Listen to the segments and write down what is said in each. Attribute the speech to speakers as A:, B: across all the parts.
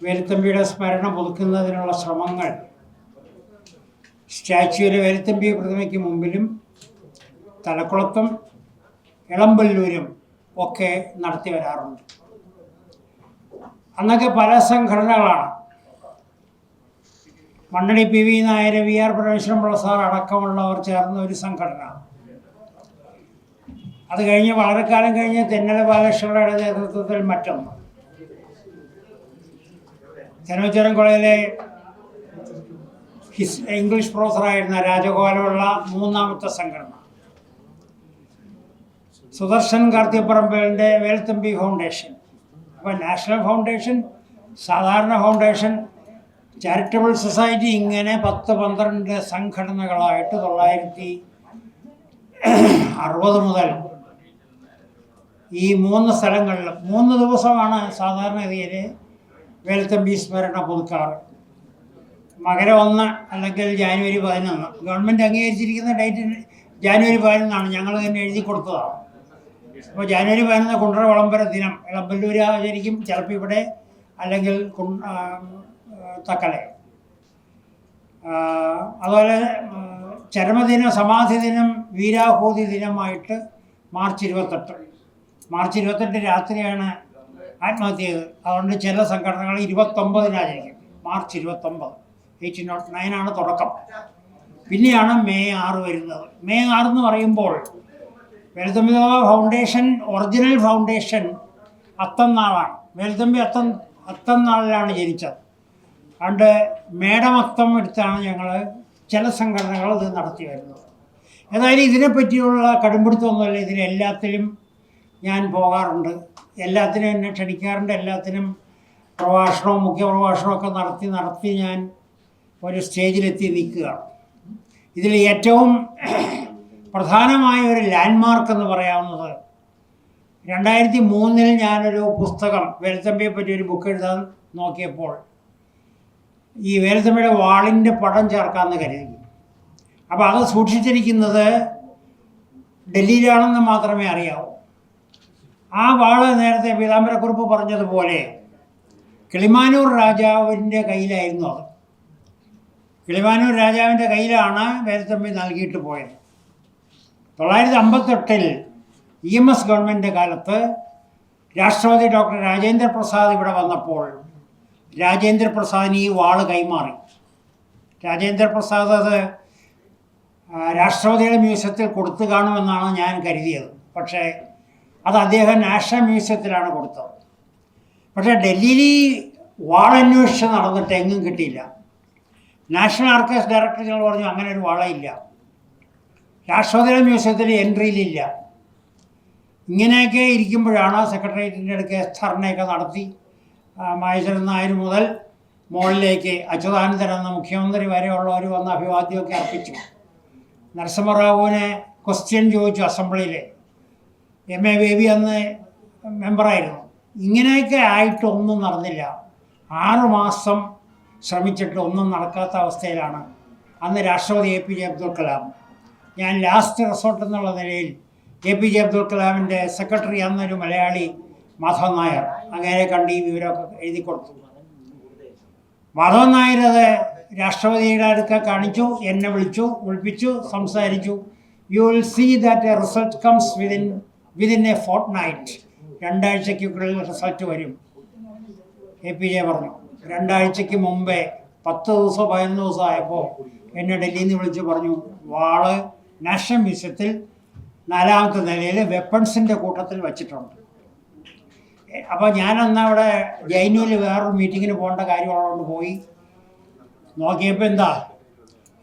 A: വേലുത്തമ്പിയുടെ സ്മരണ പുതുക്കുന്നതിനുള്ള ശ്രമങ്ങൾ സ്റ്റാച്യുവിലെ വേലുത്തമ്പി പ്രതിമയ്ക്ക് മുമ്പിലും തലക്കുളത്തും ഇളമ്പല്ലൂരും ഒക്കെ നടത്തി വരാറുണ്ട്. അന്നൊക്കെ പല സംഘടനകളാണ്. Mannadi P V Nair, V R Parameswaran Pillai sir അടക്കമുള്ളവർ ചേർന്ന ഒരു സംഘടന. അത് കഴിഞ്ഞ് വളരെ കാലം കഴിഞ്ഞ് തെന്നല ബാലകൃഷ്ണയുടെ നേതൃത്വത്തിൽ മറ്റൊന്ന്. ചനോച്ചരം കോളേജിലെ ഇംഗ്ലീഷ് പ്രൊഫസറായിരുന്ന രാജഗോപാലുള്ള മൂന്നാമത്തെ സംഘടന. സുദർശൻ കാർത്തികപ്പറമ്പിലിൻ്റെ വേലുത്തമ്പി ഫൗണ്ടേഷൻ. അപ്പോൾ നാഷണൽ ഫൗണ്ടേഷൻ, സാധാരണ ഫൗണ്ടേഷൻ, ചാരിറ്റബിൾ സൊസൈറ്റി, ഇങ്ങനെ 10-12 സംഘടനകളായിട്ട് 1960 മുതൽ ഈ 3 സ്ഥലങ്ങളിലും 3 ദിവസമാണ് സാധാരണഗതിയിൽ വേലുത്തമ്പി സ്മരണ പുതുക്കാറ്. മകരം 1 അല്ലെങ്കിൽ ജാനുവരി 11. ഗവൺമെൻറ് അംഗീകരിച്ചിരിക്കുന്ന ഡേറ്റ് ജാനുവരി 11 ഞങ്ങൾ തന്നെ എഴുതി കൊടുത്തതാണ്. അപ്പോൾ ജാനുവരി 11 കുണ്ടറ വിളംബര ദിനം. ഇളമ്പല്ലൂർ ആചരിക്കും, ചിലപ്പോൾ ഇവിടെ, അല്ലെങ്കിൽ തക്കലെ. അതുപോലെ ചരമദിനം, സമാധി ദിനം, വീരാഹൂതി ദിനമായിട്ട് മാർച്ച് 28 രാത്രിയാണ് ആത്മഹത്യ ചെയ്തത്. അതുകൊണ്ട് ചില സംഘടനകൾ 29 ആചരിക്കും. മാർച്ച് 29, 1809 തുടക്കം. പിന്നെയാണ് മെയ് 6 വരുന്നത്. മെയ് 6 എന്ന് പറയുമ്പോൾ വേലുത്തമ്പി ഫൗണ്ടേഷൻ, ഒറിജിനൽ ഫൗണ്ടേഷൻ അത്തംനാളാണ്. വേലുത്തമ്പി അത്തംനാളിലാണ് ജനിച്ചത്. അതുകൊണ്ട് മേടമത്തം എടുത്താണ് ഞങ്ങൾ ചില സംഘടനകൾ ഇത് നടത്തി വരുന്നത്. ഏതായാലും ഇതിനെപ്പറ്റിയുള്ള കടുംപിടുത്തമൊന്നുമല്ല. ഇതിനെല്ലാത്തിലും ഞാൻ പോകാറുണ്ട്, എല്ലാത്തിനും എന്നെ ക്ഷണിക്കാറുണ്ട്. എല്ലാത്തിനും പ്രഭാഷണവും മുഖ്യപ്രഭാഷണമൊക്കെ നടത്തി ഞാൻ ഒരു സ്റ്റേജിലെത്തി നിൽക്കുകയാണ്. ഇതിൽ ഏറ്റവും പ്രധാനമായ ഒരു ലാൻഡ്മാർക്ക് എന്ന് പറയാവുന്നത് 2003 ഞാനൊരു പുസ്തകം, വേലുത്തമ്പിയെ പറ്റി ഒരു ബുക്ക് എഴുതാൻ നോക്കിയപ്പോൾ ഈ വേലുത്തമ്പിയുടെ വാളിൻ്റെ പടം ചേർക്കാമെന്ന് കരുതി. അപ്പോൾ അത് സൂക്ഷിച്ചിരിക്കുന്നത് ഡൽഹിയിലാണെന്ന് മാത്രമേ അറിയാവൂ. ആ വാള് നേരത്തെ പീതാംബരക്കുറുപ്പ് പറഞ്ഞതുപോലെ കിളിമാനൂർ രാജാവിൻ്റെ കയ്യിലായിരുന്നു അത്. കിളിമാനൂർ രാജാവിൻ്റെ കയ്യിലാണ് വേലുത്തമ്പി നൽകിയിട്ട് പോയത്. 1958 EMS ഗവൺമെൻറ് കാലത്ത് രാഷ്ട്രപതി ഡോക്ടർ രാജേന്ദ്ര പ്രസാദ് ഇവിടെ വന്നപ്പോൾ രാജേന്ദ്ര പ്രസാദിന് ഈ വാള് കൈമാറി. രാജേന്ദ്ര പ്രസാദ് അത് രാഷ്ട്രപതിയുടെ മ്യൂസിയത്തിൽ കൊടുത്തു കാണുമെന്നാണ് ഞാൻ കരുതിയത്. പക്ഷേ അത് അദ്ദേഹം നാഷണൽ മ്യൂസിയത്തിലാണ് കൊടുത്തത്. പക്ഷേ ഡൽഹിയിൽ ഈ വാളന്വേഷിച്ച് നടന്നിട്ട് എങ്ങും കിട്ടിയില്ല. നാഷണൽ ആർക്കൈവ്സ് ഡയറക്ടർ ജനറൽ പറഞ്ഞു അങ്ങനെ ഒരു വാളയില്ല, രാഷ്ട്രപതിയുടെ മ്യൂസിയത്തിൽ എൻട്രിയിലില്ല. ഇങ്ങനെയൊക്കെ ഇരിക്കുമ്പോഴാണ് സെക്രട്ടേറിയറ്റിൻ്റെ അടുക്ക് ധർണയൊക്കെ നടത്തി മഹേശ്വരൻ നായർ മുതൽ മുകളിലേക്ക് അച്യുതാനന്ദൻ എന്ന മുഖ്യമന്ത്രി വരെയുള്ളവർ വന്ന് അഭിവാദ്യമൊക്കെ അർപ്പിച്ചു. നരസിംഹറാവുവിനെ ക്വസ്റ്റ്യൻ ചോദിച്ചു അസംബ്ലിയിൽ. MA ബേബി അന്ന് മെമ്പറായിരുന്നു. ഇങ്ങനെയൊക്കെ ആയിട്ടൊന്നും നടന്നില്ല. 6 മാസം ശ്രമിച്ചിട്ട് ഒന്നും നടക്കാത്ത അവസ്ഥയിലാണ് അന്ന് രാഷ്ട്രപതി APJ അബ്ദുൽ കലാം. ഞാൻ ലാസ്റ്റ് റിസോർട്ട് എന്നുള്ള നിലയിൽ APJ അബ്ദുൽ കലാമിൻ്റെ സെക്രട്ടറി അന്നൊരു മലയാളി മാധവൻ നായർ, അങ്ങനെ കണ്ട് ഈ വിവരമൊക്കെ എഴുതി കൊടുത്തു. മാധവൻ നായർ അത് രാഷ്ട്രപതിയുടെ അടുക്ക കാണിച്ചു, എന്നെ വിളിപ്പിച്ചു, സംസാരിച്ചു. You will see that a result comes within a fortnight. 2 ആഴ്ചയ്ക്കുള്ളിൽ റിസൾട്ട് വരും, APJ പറഞ്ഞു. 2 ആഴ്ചയ്ക്ക് മുമ്പേ 10 ദിവസം 11 ദിവസം ആയപ്പോൾ എന്നെ ഡൽഹിയിൽ നിന്ന് വിളിച്ച് പറഞ്ഞു, വാള് നാഷണൽ മ്യൂസിയത്തിൽ 4ാമത്തെ നിലയിൽ വെപ്പൺസിൻ്റെ കൂട്ടത്തിൽ വച്ചിട്ടുണ്ട്. അപ്പോൾ ഞാനന്ന് അവിടെ ജൈനുവിൽ വേറൊരു മീറ്റിങ്ങിന് പോകേണ്ട കാര്യമുള്ളതുകൊണ്ട് പോയി നോക്കിയപ്പോൾ എന്താ,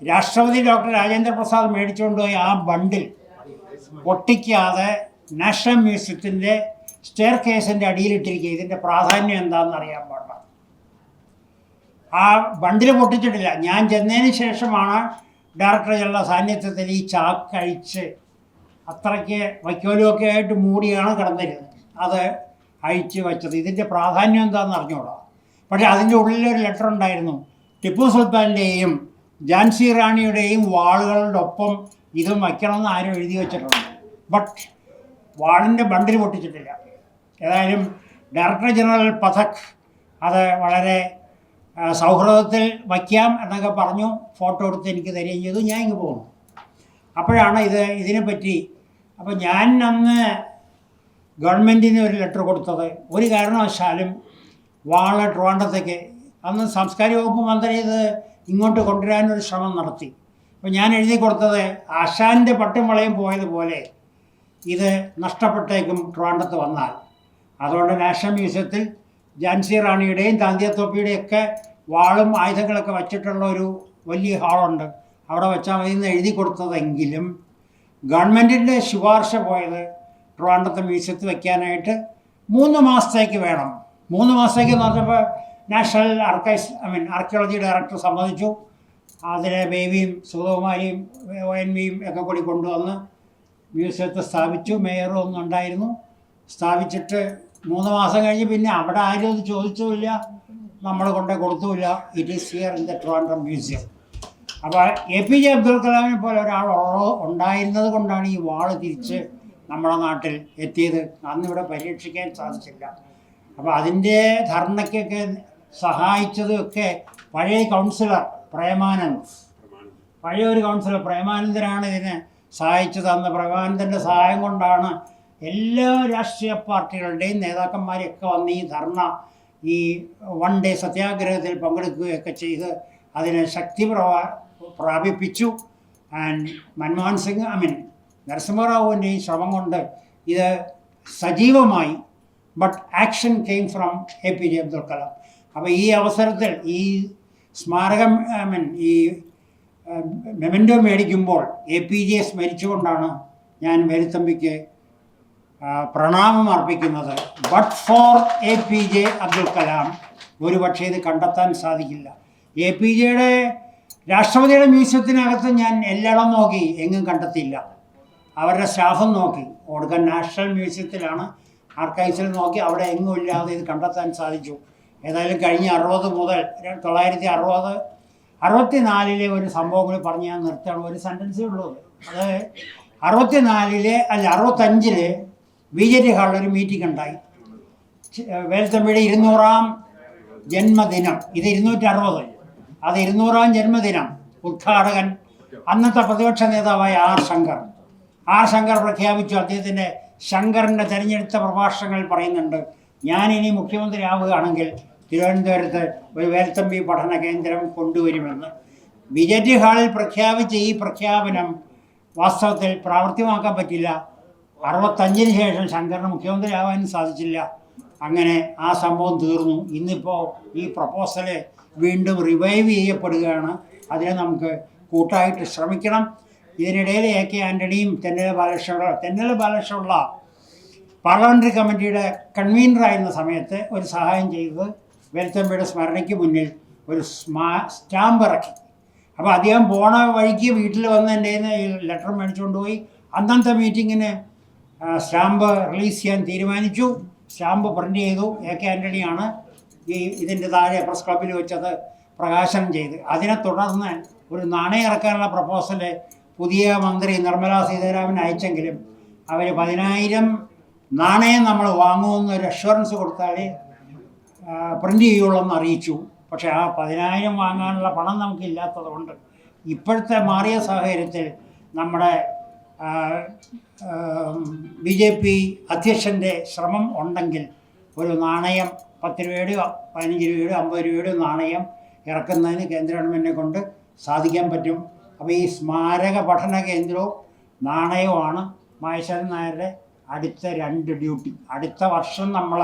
A: രാഷ്ട്രപതി ഡോക്ടർ രാജേന്ദ്ര പ്രസാദ് മേടിച്ചുകൊണ്ട് പോയി ആ ബണ്ടിൽ പൊട്ടിക്കാതെ നാഷണൽ മ്യൂസിയത്തിൻ്റെ സ്റ്റെയർ കേസിൻ്റെ അടിയിലിട്ടിരിക്കുക. ഇതിൻ്റെ പ്രാധാന്യം എന്താണെന്ന് അറിയാൻ പാടില്ല. ആ ബണ്ടിൽ പൊട്ടിച്ചിട്ടില്ല. ഞാൻ ചെന്നതിന് ശേഷമാണ് ഡയറക്ടർ ജനറൽ സാന്നിധ്യത്തിൽ ഈ ചാക്കഴിച്ച്, അത്രയ്ക്ക് വൈക്കോലുമൊക്കെ ആയിട്ട് മൂടിയാണ് കിടന്നിരുന്നത്, അത് അഴിച്ച് വെച്ചത്. ഇതിൻ്റെ പ്രാധാന്യം എന്താണെന്ന് അറിഞ്ഞുകൂടാ. പക്ഷേ അതിൻ്റെ ഉള്ളിലൊരു ലെറ്റർ ഉണ്ടായിരുന്നു. ടിപ്പു സുൽത്താൻ്റെയും ഝാൻസി റാണിയുടെയും വാളുകളുടെ ഒപ്പം ഇതും വയ്ക്കണമെന്ന് ആരും എഴുതി വെച്ചിട്ടുണ്ട്. ബട്ട് വാളിൻ്റെ ബണ്ടിൽ പൊട്ടിച്ചിട്ടില്ല. ഏതായാലും ഡയറക്ടർ ജനറൽ പഥക് അത് വളരെ സൗഹൃദത്തിൽ വയ്ക്കാം എന്നൊക്കെ പറഞ്ഞു. ഫോട്ടോ എടുത്ത് എനിക്ക് തരികയും ചെയ്തു. ഞാൻ ഇങ്ങ് പോകുന്നു. അപ്പോഴാണ് ഇതിനെപ്പറ്റി അപ്പോൾ ഞാൻ അന്ന് ഗവൺമെൻറ്റിന് ഒരു ലെറ്റർ കൊടുത്തത്, ഒരു കാരണവശാലും വാള് ട്രിവാൻഡ്രത്തേക്ക്, അന്ന് സാംസ്കാരിക വകുപ്പ് മന്ത്രി ഇത് ഇങ്ങോട്ട് കൊണ്ടുവരാനൊരു ശ്രമം നടത്തി. അപ്പോൾ ഞാൻ എഴുതി കൊടുത്തത്, ആശാൻ്റെ പട്ടും വളയും പോയതുപോലെ ഇത് നഷ്ടപ്പെട്ടേക്കും ട്രിവാൻഡ്രത്ത് വന്നാൽ. അതുകൊണ്ട് നാഷണൽ മ്യൂസിയത്തിൽ ഝാൻസി റാണിയുടെയും താന്തിയത്തോപ്പിയുടെയൊക്കെ വാളും ആയുധങ്ങളൊക്കെ വച്ചിട്ടുള്ള ഒരു വലിയ ഹാളുണ്ട്, അവിടെ വെച്ചാൽ മതി എന്ന് എഴുതി കൊടുത്തതെങ്കിലും ഗവൺമെൻറ്റിൻ്റെ ശുപാർശ പോയത് ട്രിവാൻഡ്രത്തെ മ്യൂസിയത്തിൽ വയ്ക്കാനായിട്ട് 3 മാസത്തേക്ക് വേണം. 3 മാസത്തേക്ക് എന്ന് പറഞ്ഞപ്പോൾ നാഷണൽ ആർക്കിയോളജി ഡയറക്ടർ സമ്മതിച്ചു. അതിലെ ബേബിയും സുഗതകുമാരിയും ONVയും ഒക്കെ കൂടി കൊണ്ടുവന്ന് മ്യൂസിയത്തിൽ സ്ഥാപിച്ചു. മേയറും ഒന്നും ഉണ്ടായിരുന്നു. സ്ഥാപിച്ചിട്ട് 3 മാസം കഴിഞ്ഞ് പിന്നെ അവിടെ ആരും അത് ചോദിച്ചുമില്ല, നമ്മൾ കൊണ്ടേ കൊടുത്തുമില്ല. It is here in the Trivandrum museum. അപ്പോൾ APJ അബ്ദുൽ കലാമിനെ പോലെ ഒരാൾ ഉണ്ടായിരുന്നത് കൊണ്ടാണ് ഈ വാള് തിരിച്ച് നമ്മുടെ നാട്ടിൽ എത്തിയത്. അന്നിവിടെ പരീക്ഷിക്കാൻ സാധിച്ചില്ല. അപ്പോൾ അതിൻ്റെ ധർണയ്ക്കൊക്കെ സഹായിച്ചതൊക്കെ പഴയ കൗൺസിലർ പ്രേമാനന്ദ്, പഴയ ഒരു കൗൺസിലർ പ്രേമാനന്ദനാണ് ഇതിനെ സഹായിച്ചത്. അന്ന് പ്രേമാനന്ദൻ്റെ സഹായം കൊണ്ടാണ് എല്ലാ രാഷ്ട്രീയ പാർട്ടികളുടെയും നേതാക്കന്മാരെയൊക്കെ വന്ന് ഈ ധർണ, ഈ 1 ഡേ സത്യാഗ്രഹത്തിൽ പങ്കെടുക്കുകയൊക്കെ ചെയ്ത് അതിനെ ശക്തി പ്രാപിപ്പിച്ചു. ആൻഡ് മൻമോഹൻ സിംഗ് നരസിംഹറാവുവിൻ്റെ ഈ ശ്രമം കൊണ്ട് ഇത് സജീവമായി. But action came from APJ Abdul Kalam. അപ്പോൾ ഈ അവസരത്തിൽ ഈ സ്മാരകം ഈ മെമൻറ്റോ മേടിക്കുമ്പോൾ APJ സ്മരിച്ചുകൊണ്ടാണ് ഞാൻ വേലുത്തമ്പിക്ക് പ്രണാമം അർപ്പിക്കുന്നത്. But for APJ Abdul Kalam ഒരുപക്ഷെ ഇത് കണ്ടെത്താൻ സാധിക്കില്ല. APJയുടെ രാഷ്ട്രപതിയുടെ മ്യൂസിയത്തിനകത്ത് ഞാൻ എല്ലായിടം നോക്കി, എങ്ങും കണ്ടെത്തിയില്ല. അവരുടെ സ്റ്റാഫും നോക്കി. ഓടുക്കൻ നാഷണൽ മ്യൂസിയത്തിലാണ്, ആർക്കൈവ്സിൽ നോക്കി, അവിടെ എങ്ങും ഇല്ലാതെ ഇത് കണ്ടെത്താൻ സാധിച്ചു. ഏതായാലും കഴിഞ്ഞ 60 മുതൽ 1964 ഒരു സംഭവം കൂടി പറഞ്ഞ് ഞാൻ നിർത്തുകയാണ്. ഒരു സെൻറ്റൻസേ ഉള്ളത്. അത് 65 BJT ഹാളിൽ ഒരു മീറ്റിംഗ് ഉണ്ടായി. വേലുത്തമ്പിയുടെ 200ാം ജന്മദിനം. ഇത് 260, അത് 200ാം ജന്മദിനം. ഉദ്ഘാടകൻ അന്നത്തെ പ്രതിപക്ഷ നേതാവായ ആർ ശങ്കർ പ്രഖ്യാപിച്ചു. അദ്ദേഹത്തിൻ്റെ ശങ്കറിൻ്റെ തിരഞ്ഞെടുത്ത പ്രഭാഷണങ്ങളിൽ പറയുന്നുണ്ട്, ഞാനിനി മുഖ്യമന്ത്രി ആവുകയാണെങ്കിൽ തിരുവനന്തപുരത്ത് ഒരു വേലുത്തമ്പി പഠന കേന്ദ്രം കൊണ്ടുവരുമെന്ന്. BJT ഹാളിൽ പ്രഖ്യാപിച്ച ഈ പ്രഖ്യാപനം വാസ്തവത്തിൽ പ്രാവർത്തികമാക്കാൻ പറ്റില്ല. 65 ശേഷം ശങ്കറിന് മുഖ്യമന്ത്രി ആവാനും സാധിച്ചില്ല. അങ്ങനെ ആ സംഭവം തീർന്നു. ഇന്നിപ്പോൾ ഈ പ്രപ്പോസല് വീണ്ടും റിവൈവ് ചെയ്യപ്പെടുകയാണ്. അതിനെ നമുക്ക് കൂട്ടായിട്ട് ശ്രമിക്കണം. ഇതിനിടയിൽ AK ആൻ്റണിയും തെന്നല ബാലകൃഷ്ണപിള്ള പാർലമെൻ്ററി കമ്മിറ്റിയുടെ കൺവീനറായിരുന്ന സമയത്ത് ഒരു സഹായം ചെയ്തത് വേലുത്തമ്പിയുടെ സ്മരണയ്ക്ക് മുന്നിൽ ഒരു സ്റ്റാമ്പ് ഇറക്കി. അപ്പോൾ അദ്ദേഹം പോണ വഴിക്ക് വീട്ടിൽ വന്ന് എൻ്റെ ഈ ലെറ്റർ മേടിച്ചുകൊണ്ട് പോയി. അന്നത്തെ മീറ്റിങ്ങിന് സ്റ്റാമ്പ് റിലീസ് ചെയ്യാൻ തീരുമാനിച്ചു. സ്റ്റാമ്പ് പ്രിൻ്റ് ചെയ്തു. AK ആൻ്റണിയാണ് ഇതിൻ്റെ താഴെ പ്രസ് ക്ലബ്ബിൽ വെച്ചത് പ്രകാശനം ചെയ്ത്. അതിനെ തുടർന്ന് ഒരു നാണയം ഇറക്കാനുള്ള പ്രപ്പോസല് പുതിയ മന്ത്രി നിർമ്മലാ സീതാരാമൻ അയച്ചെങ്കിലും അവർ 10,000 നാണയം നമ്മൾ വാങ്ങുമെന്നൊരു അഷ്വറൻസ് കൊടുത്താലേ പ്രിൻ്റ് ചെയ്യുള്ളൂ എന്ന് അറിയിച്ചു. പക്ഷേ ആ 10,000 വാങ്ങാനുള്ള പണം നമുക്കില്ലാത്തത് കൊണ്ട് ഇപ്പോഴത്തെ മാറിയ സാഹചര്യത്തിൽ നമ്മുടെ BJP അധ്യക്ഷൻ്റെ ശ്രമം ഉണ്ടെങ്കിൽ ഒരു നാണയം 10 രൂപയുടെയോ 15 രൂപയുടെയോ 50 രൂപയുടെയോ നാണയം ഇറക്കുന്നതിന് കേന്ദ്ര ഗവൺമെൻറ്റിനെ കൊണ്ട് സാധിക്കാൻ പറ്റും. അപ്പോൾ ഈ സ്മാരക പഠന കേന്ദ്രവും നാണയവുമാണ് മഹേശ്വരൻ നായരുടെ അടുത്ത 2 ഡ്യൂട്ടി. അടുത്ത വർഷം നമ്മൾ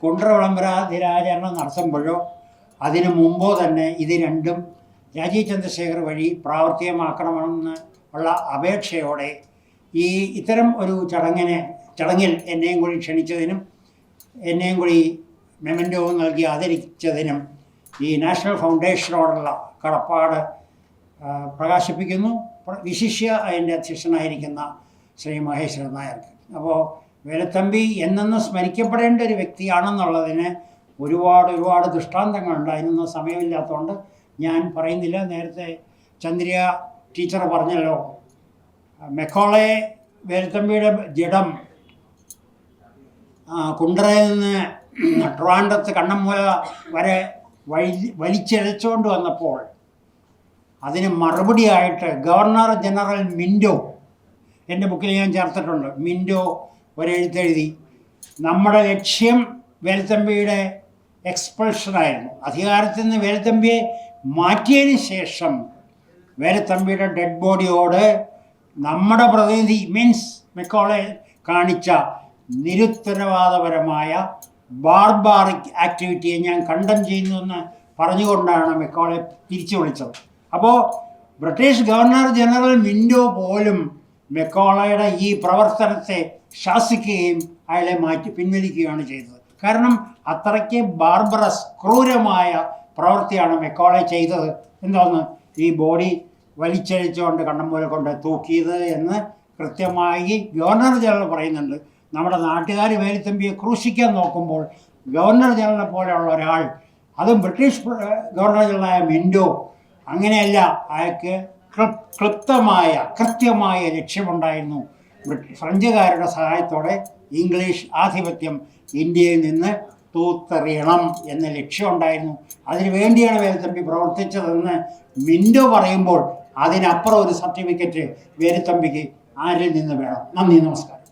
A: കുണ്ട്ര വിളംബര ദിനാചരണം നടത്തുമ്പോഴോ അതിനു മുമ്പോ തന്നെ ഇത് രണ്ടും രാജീവ് ചന്ദ്രശേഖർ വഴി പ്രാവർത്തികമാക്കണമെന്ന് ഉള്ള അപേക്ഷയോടെ ഇത്തരം ഒരു ചടങ്ങിൽ എന്നെയും കൂടി ക്ഷണിച്ചതിനും എന്നെയും കൂടി മെമൻറ്റോ നൽകി ആദരിച്ചതിനും ഈ നാഷണൽ ഫൗണ്ടേഷനോടുള്ള കടപ്പാട് പ്രകാശിപ്പിക്കുന്നു. വിശിഷ്യ അതിൻ്റെ അധ്യക്ഷനായിരിക്കുന്ന ശ്രീ മഹേശ്വരൻ നായർക്ക്. അപ്പോൾ വേലുത്തമ്പി എന്നെന്ന് സ്മരിക്കപ്പെടേണ്ട ഒരു വ്യക്തിയാണെന്നുള്ളതിന് ഒരുപാട് ദൃഷ്ടാന്തങ്ങളുണ്ട്. അതിനൊന്നും സമയമില്ലാത്തതുകൊണ്ട് ഞാൻ പറയുന്നില്ല. നേരത്തെ ചന്ദ്രിയ ടീച്ചർ പറഞ്ഞല്ലോ, മെക്കോളെ വേലുത്തമ്പിയുടെ ജഡം കുണ്ട്രയിൽ നിന്ന് ട്രിവാൻഡ്രത്ത് കണ്ണമ്മൂല വരെ വലിച്ചിഴച്ചുകൊണ്ട് വന്നപ്പോൾ അതിന് മറുപടിയായിട്ട് ഗവർണർ ജനറൽ മിൻറ്റോ, എൻ്റെ ബുക്കിൽ ഞാൻ ചേർത്തിട്ടുണ്ട്, മിൻറ്റോ ഒരെഴുത്തെഴുതി. നമ്മുടെ ലക്ഷ്യം വേലുത്തമ്പിയുടെ എക്സ്പൾഷനായിരുന്നു. അധികാരത്തിൽ നിന്ന് വേലുത്തമ്പിയെ മാറ്റിയതിന് ശേഷം വേലുത്തമ്പിയുടെ ഡെഡ് ബോഡിയോട് നമ്മുടെ പ്രതിനിധി മീൻസ് മെക്കോളെ കാണിച്ച നിരുത്തരവാദപരമായ ബാർബാറിക് ആക്ടിവിറ്റിയെ ഞാൻ കണ്ടം ചെയ്യുന്നുവെന്ന് പറഞ്ഞുകൊണ്ടാണ് മെക്കോളെ തിരിച്ചു വിളിച്ചത്. അപ്പോൾ ബ്രിട്ടീഷ് ഗവർണർ ജനറൽ മിൻറ്റോ പോലും മെക്കോളയുടെ ഈ പ്രവർത്തനത്തെ ശാസിക്കുകയും അയാളെ പിൻവലിക്കുകയാണ് ചെയ്തത്. കാരണം അത്രയ്ക്ക് ബാർബറസ് ക്രൂരമായ പ്രവൃത്തിയാണ് മെക്കോളെ ചെയ്തത്. എന്തോന്ന്, ഈ ബോഡി വലിച്ചഴിച്ചുകൊണ്ട് കണ്ണമ്മൂല കൊണ്ട് തൂക്കിയത് എന്ന് കൃത്യമായി ഗവർണർ ജനറൽ പറയുന്നുണ്ട്. നമ്മുടെ നാട്ടുകാർ വേലുത്തമ്പിയെ ക്രൂശിക്കാൻ നോക്കുമ്പോൾ ഗവർണർ ജനറലിനെ പോലെയുള്ള ഒരാൾ, അതും ബ്രിട്ടീഷ് ഗവർണർ ജനറലായ മിൻറ്റോ, അങ്ങനെയല്ല, അയാൾക്ക് കൃത്യമായ ലക്ഷ്യമുണ്ടായിരുന്നു. ഫ്രഞ്ചുകാരുടെ സഹായത്തോടെ ഇംഗ്ലീഷ് ആധിപത്യം ഇന്ത്യയിൽ നിന്ന് തൂത്തെറിയണം എന്ന ലക്ഷ്യമുണ്ടായിരുന്നു. അതിനു വേണ്ടിയാണ് വേലുത്തമ്പി പ്രവർത്തിച്ചതെന്ന് മിൻറ്റോ പറയുമ്പോൾ അതിനപ്പുറം ഒരു സർട്ടിഫിക്കറ്റ് വേലുത്തമ്പിക്ക് ആരിൽ നിന്ന് വേണം? നന്ദി, നമസ്കാരം.